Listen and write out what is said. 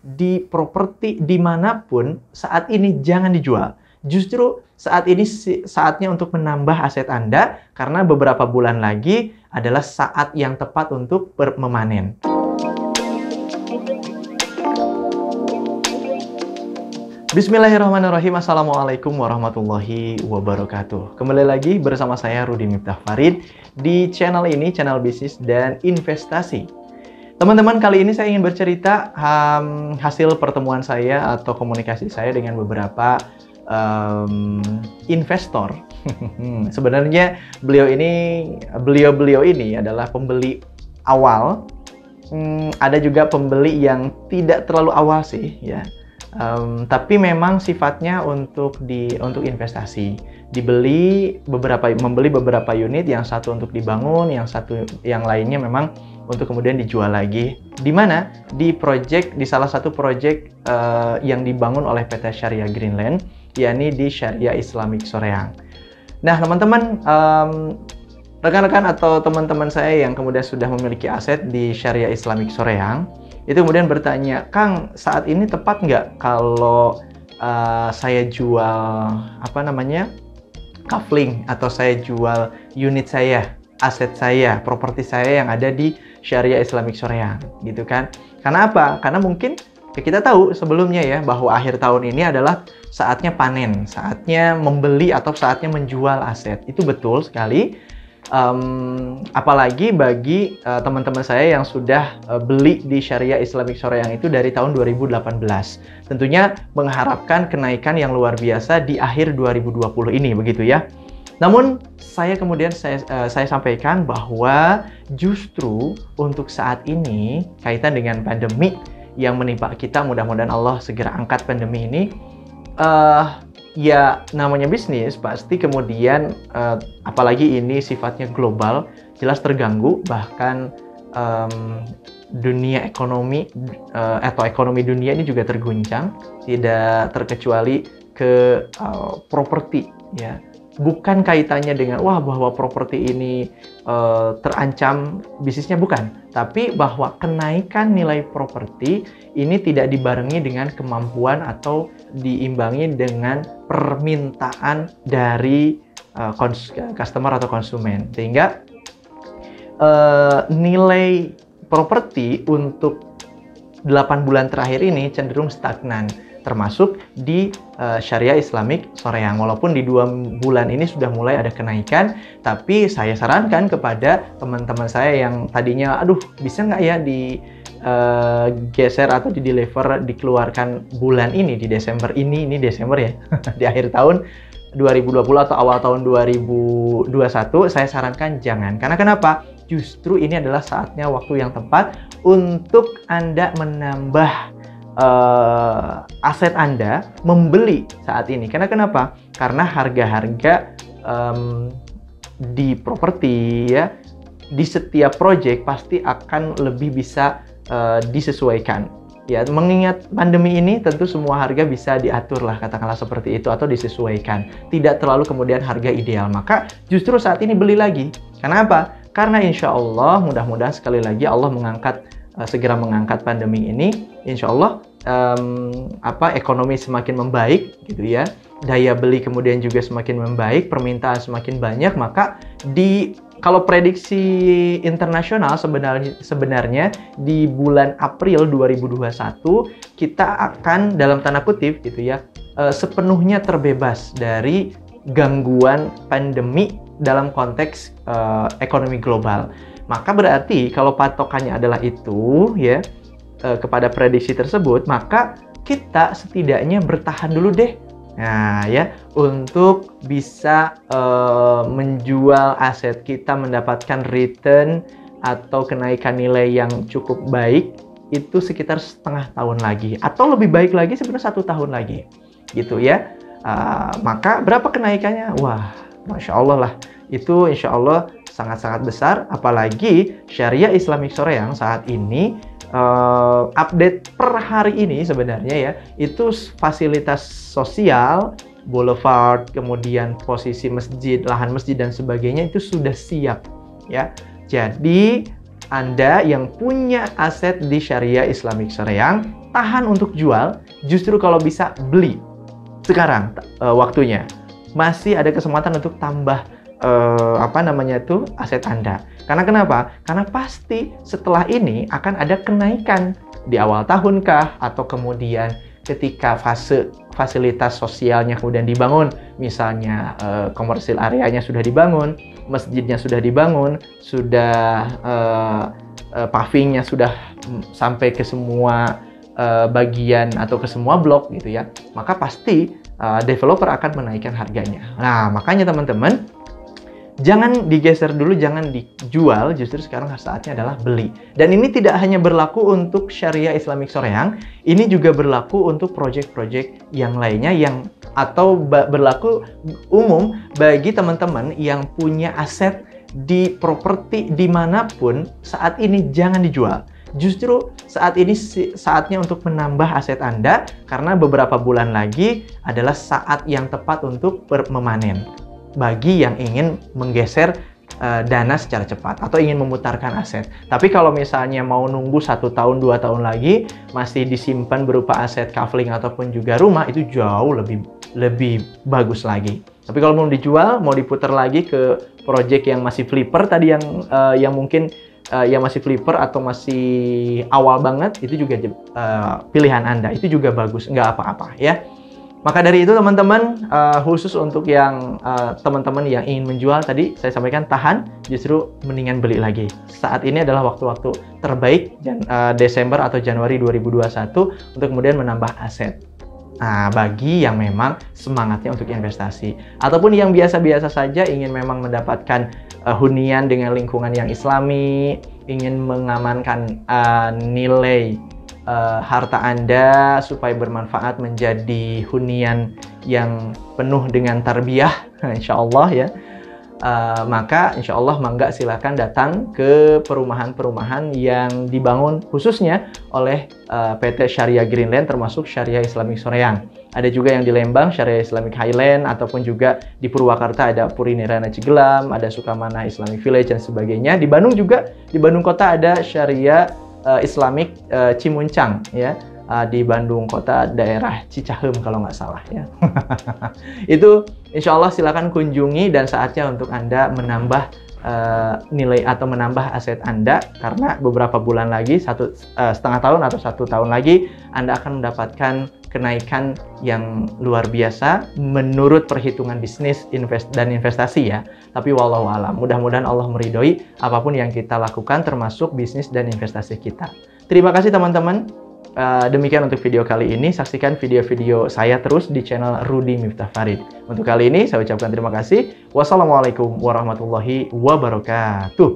di properti dimanapun saat ini jangan dijual. Justru saat ini saatnya untuk menambah aset Anda karena beberapa bulan lagi adalah saat yang tepat untuk memanen. Bismillahirrahmanirrahim. Assalamualaikum warahmatullahi wabarakatuh. Kembali lagi bersama saya Rudi Miftah Farid di channel ini, channel bisnis dan investasi. Teman-teman, kali ini saya ingin bercerita hasil pertemuan saya atau komunikasi saya dengan beberapa investor. Sebenarnya beliau ini adalah pembeli awal. Ada juga pembeli yang tidak terlalu awal sih, ya. Tapi memang sifatnya untuk investasi. Membeli beberapa unit, yang satu untuk dibangun, yang lainnya memang untuk kemudian dijual lagi. Di mana? Di salah satu project yang dibangun oleh PT Syariah Greenland, yakni di Syariah Islamic Soreang. Nah, teman-teman, rekan-rekan atau teman-teman saya yang kemudian sudah memiliki aset di Syariah Islamic Soreang, itu kemudian bertanya, Kang, saat ini tepat nggak kalau saya jual kafling, atau saya jual unit saya, aset saya, properti saya yang ada di Syariah Islamic Soreang, gitu kan? Karena apa? Karena mungkin kita tahu sebelumnya ya bahwa akhir tahun ini adalah saatnya panen, saatnya membeli atau saatnya menjual aset. Itu betul sekali. Apalagi bagi teman-teman saya yang sudah beli di Syariah Islamic Soreang itu dari tahun 2018. Tentunya mengharapkan kenaikan yang luar biasa di akhir 2020 ini, begitu ya. Namun saya sampaikan bahwa justru untuk saat ini kaitan dengan pandemi yang menimpa kita, mudah-mudahan Allah segera angkat pandemi ini. Ya, namanya bisnis pasti kemudian apalagi ini sifatnya global, jelas terganggu. Bahkan dunia ekonomi atau ekonomi dunia ini juga terguncang, tidak terkecuali ke properti, ya. Bukan kaitannya dengan bahwa properti ini terancam bisnisnya, bukan, tapi bahwa kenaikan nilai properti ini tidak dibarengi dengan kemampuan atau diimbangi dengan permintaan dari customer atau konsumen, sehingga nilai properti untuk 8 bulan terakhir ini cenderung stagnan, termasuk di Syariah Islamic Soreang. Walaupun di 2 bulan ini sudah mulai ada kenaikan, tapi saya sarankan kepada teman-teman saya yang tadinya, bisa nggak ya geser atau dikeluarkan bulan ini di Desember ini Desember ya, di akhir tahun 2020 atau awal tahun 2021, saya sarankan jangan. Karena kenapa? Justru ini adalah saatnya, waktu yang tepat untuk Anda menambah aset Anda, membeli saat ini. Karena kenapa? Karena harga-harga di properti, ya, di setiap project pasti akan lebih bisa disesuaikan. Ya, mengingat pandemi ini tentu semua harga bisa diatur lah, katakanlah seperti itu, atau disesuaikan. Tidak terlalu kemudian harga ideal. Maka justru saat ini beli lagi. Karena apa? Karena insya Allah, mudah-mudahan sekali lagi Allah segera mengangkat pandemi ini. Insya Allah ekonomi semakin membaik, gitu ya. Daya beli kemudian juga semakin membaik, permintaan semakin banyak. Maka kalau prediksi internasional sebenarnya di bulan April 2021 kita akan, dalam tanda kutip gitu ya, sepenuhnya terbebas dari gangguan pandemi dalam konteks ekonomi global. Maka berarti kalau patokannya adalah itu, ya, kepada prediksi tersebut, maka kita setidaknya bertahan dulu deh. Nah, ya, untuk bisa menjual aset kita, mendapatkan return atau kenaikan nilai yang cukup baik itu sekitar setengah tahun lagi, atau lebih baik lagi sebenarnya 1 tahun lagi, gitu ya. Maka berapa kenaikannya? Wah, Masya Allah lah. Itu insya Allah sangat-sangat besar. Apalagi Syariah Islamic Soreang saat ini update per hari ini sebenarnya ya, itu fasilitas sosial, boulevard, kemudian posisi masjid, lahan masjid dan sebagainya itu sudah siap ya. Jadi Anda yang punya aset di Syariah Islamic Soreang, tahan untuk jual, justru kalau bisa beli. Sekarang waktunya. Masih ada kesempatan untuk tambah aset Anda. Karena kenapa? Karena pasti setelah ini akan ada kenaikan di awal tahun kah, atau kemudian ketika fasilitas sosialnya kemudian dibangun, misalnya komersil areanya sudah dibangun, masjidnya sudah dibangun, sudah pavingnya sudah sampai ke semua bagian atau ke semua blok gitu ya, maka pasti developer akan menaikkan harganya. Nah, makanya teman-teman, jangan digeser dulu, jangan dijual, justru sekarang saatnya adalah beli. Dan ini tidak hanya berlaku untuk Syariah Islamic Soreang, ini juga berlaku untuk project-project yang lainnya atau berlaku umum bagi teman-teman yang punya aset di properti dimanapun. Saat ini jangan dijual. Justru saat ini saatnya untuk menambah aset Anda, karena beberapa bulan lagi adalah saat yang tepat untuk memanen. Bagi yang ingin menggeser dana secara cepat atau ingin memutarkan aset. Tapi kalau misalnya mau nunggu 1 tahun, 2 tahun lagi, masih disimpan berupa aset kafling ataupun juga rumah, itu jauh lebih bagus lagi. Tapi kalau mau dijual, mau diputar lagi ke project yang masih flipper tadi, yang mungkin yang masih flipper atau masih awal banget, itu juga pilihan Anda. Itu juga bagus, nggak apa-apa ya. Maka dari itu teman-teman, khusus untuk yang teman-teman yang ingin menjual tadi, saya sampaikan tahan, justru mendingan beli lagi. Saat ini adalah waktu-waktu terbaik, Desember atau Januari 2021, untuk kemudian menambah aset. Nah, bagi yang memang semangatnya untuk investasi, ataupun yang biasa-biasa saja ingin memang mendapatkan hunian dengan lingkungan yang islami, ingin mengamankan nilai harta Anda supaya bermanfaat menjadi hunian yang penuh dengan tarbiyah, insya Allah ya. Maka insya Allah mangga silakan datang ke perumahan-perumahan yang dibangun khususnya oleh PT Syariah Greenland, termasuk Syariah Islamic Soreang. Ada juga yang di Lembang, Syariah Islamic Highland, ataupun juga di Purwakarta ada Puri Nirana Cigelam, ada Sukamana Islamic Village dan sebagainya. Di Bandung juga, di Bandung Kota ada Syariah Islamic Cimuncang ya, di Bandung Kota daerah Cicahem kalau nggak salah ya. Itu insya Allah silakan kunjungi, dan saatnya untuk Anda menambah nilai atau menambah aset Anda, karena beberapa bulan lagi, 1,5 tahun atau 1 tahun lagi, Anda akan mendapatkan kenaikan yang luar biasa menurut perhitungan bisnis dan investasi ya. Tapi wallahu alam, mudah-mudahan Allah meridhoi apapun yang kita lakukan, termasuk bisnis dan investasi kita. Terima kasih teman-teman. Demikian untuk video kali ini. Saksikan video-video saya terus di channel Rudy Miftah Farid. Untuk kali ini saya ucapkan terima kasih. Wassalamualaikum warahmatullahi wabarakatuh.